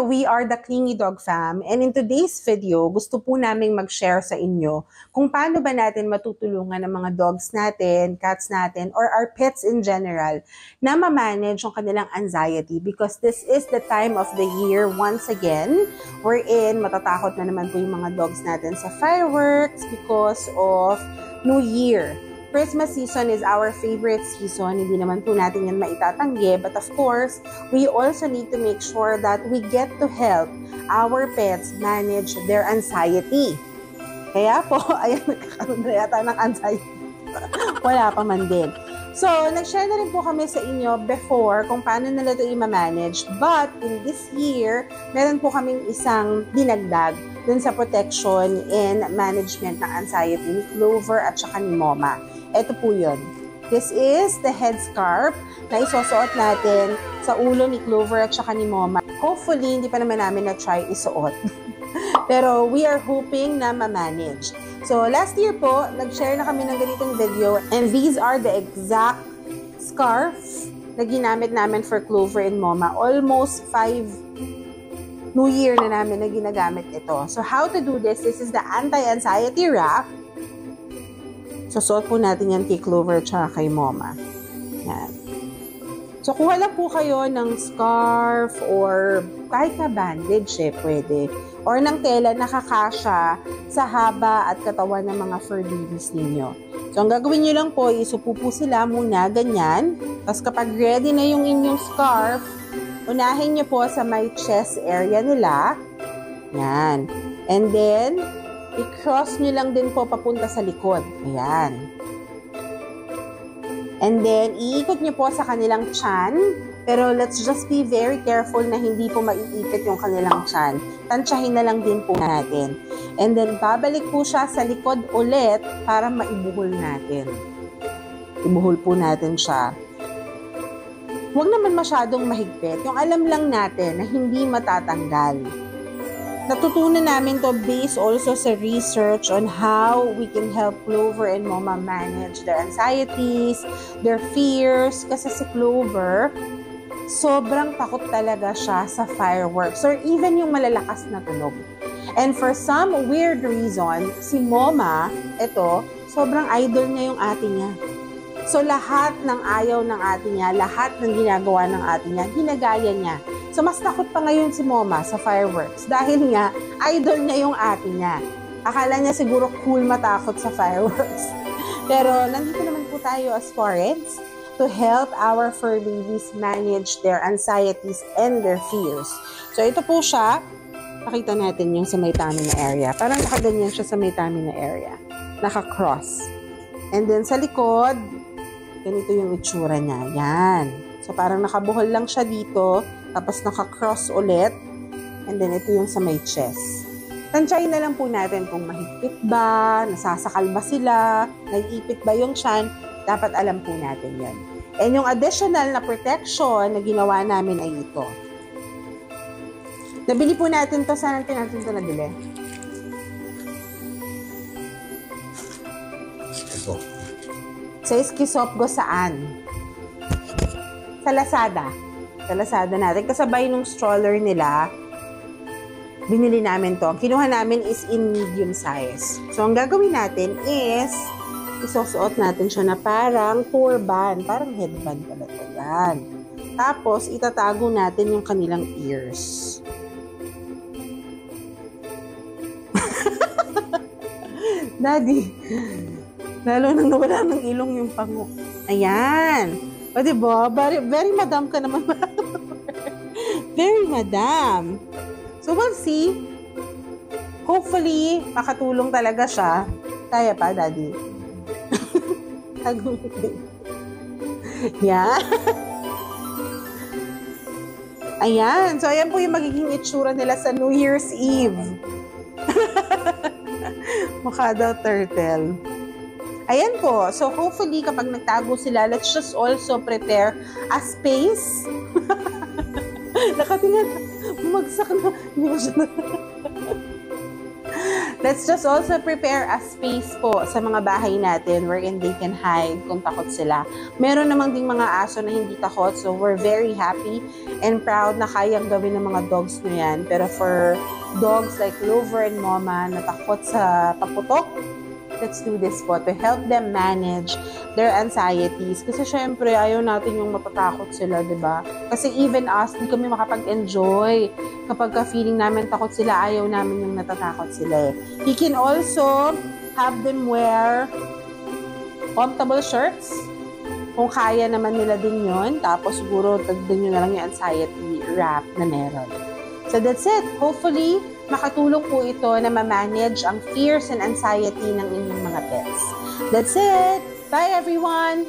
we are the Clingy Dog Fam, and in today's video, gusto po naming mag-share sa inyo kung paano ba natin matutulungan ng mga dogs natin, cats natin, or our pets in general na ma-manage yung kanilang anxiety because this is the time of the year once again wherein matatakot na naman po yung mga dogs natin sa fireworks because of New Year. Christmas season is our favorite season. Hindi naman po natin yan maitatanggi. But of course, we also need to make sure that we get to help our pets manage their anxiety. Kaya po, ayan, nagkakaroon na yata ng anxiety. Wala pa man din. So, nag-share na rin po kami sa inyo before kung paano nila ito i-manage. But in this year, meron po kaming isang dinagdag dun sa protection and management ng anxiety ni Clover at saka ni Moma. Ito po yun. This is the headscarf na isusuot natin sa ulo ni Clover at saka ni Moma. Hopefully, hindi pa naman namin na-try isuot. Pero we are hoping na ma-manage. So, last year po, nag-share na kami ng ganitong video and these are the exact scarf na ginamit namin for Clover and Moma. Almost 5 New Year na namin na ginagamit ito. So, how to do this? This is the anti-anxiety wrap. So, suot po natin yan kay Clover at kay Moma. Yan. So, kuha lang po kayo ng scarf or kahit na bandage, pwede. Or ng tela na kakasya sa haba at katawan ng mga fur babies ninyo. So, ang gagawin nyo lang po, isupo po sila muna, ganyan. Tapos kapag ready na yung inyong scarf, unahin nyo po sa may chest area nila. Yan. And then, i-cross nyo lang din po papunta sa likod. Ayan. And then, iikot nyo po sa kanilang tiyan. Pero let's just be very careful na hindi po maiipit yung kanilang tiyan. Tansyahin na lang din po natin. And then, babalik po siya sa likod ulit para maibuhol natin. Ibuhol po natin siya. Huwag naman masyadong mahigpit. Yung alam lang natin na hindi matatanggal. Natutunan namin to based also sa research on how we can help Clover and Moma manage their anxieties, their fears. Kasi si Clover, sobrang takot talaga siya sa fireworks or even yung malalakas na tunog. And for some weird reason, si Moma, ito, sobrang idol niya yung ate niya. So lahat ng ayaw ng ate niya, lahat ng ginagawa ng ate niya, ginagaya niya. So, mas takot pa ngayon si Moma sa fireworks dahil nga, idol niya yung ate niya. Akala niya siguro cool matakot sa fireworks. Pero, nandito naman po tayo as parents to help our fur babies manage their anxieties and their fears. So, ito po siya. Pakita natin yung sa may tummy na area. Parang nakaganyan siya sa may tummy na area. Naka-cross. And then, sa likod, ganito yung itsura niya. Yan. So, parang nakabuhol lang siya dito. Tapos naka-cross ulit. And then, ito yung sa may chest. Tansyahin na lang po natin kung mahigpit ba, nasasakal ba sila, naiipit ba yung tiyan. Dapat alam po natin yan. And yung additional na protection na ginawa namin ay ito. Nabili po natin to. Saan natin ito nabili? Sa Skisopgo saan? Sa Lazada. Sa Lazada natin. Kasabay nung stroller nila, binili namin to. Ang kinuha namin is in medium size. So, ang gagawin natin is, isusuot natin siya na parang turban. Parang headband pala ito. Yan. Tapos, itatago natin yung kanilang ears. Daddy, lalo nang nawala ng ilong yung pango. Ayan. O, diba? Very madam ka naman. Very madam. So, we'll see. Hopefully, makatulong talaga siya. Kaya pa, Daddy. Yan. Ayan. So, ayan po yung magiging itsura nila sa New Year's Eve. Mukha daw turtle. Ayan po. So, hopefully, kapag nagtago sila, let's just also prepare a space. Nakatingin, bumagsak na. Hindi mo siya na. Let's just also prepare a space po sa mga bahay natin wherein they can hide kung takot sila. Meron namang ding mga aso na hindi takot, so we're very happy and proud na kayang gawin ng mga dogs nyo yan. Pero for dogs like Clover and Moma na takot sa paputok, let's do this po to help them manage their anxieties. Kasi syempre, ayaw natin yung matatakot sila, di ba? Kasi even us, di kami makapag-enjoy. Kapag feeling namin takot sila, ayaw namin yung natatakot sila. You can also have them wear comfortable shirts. Kung kaya naman nila din yun. Tapos siguro, tagdan nyo na lang yung anxiety wrap na meron. So that's it. Hopefully, makatulong po ito na ma-manage ang fears and anxiety ng inyong mga pets. That's it! Bye everyone!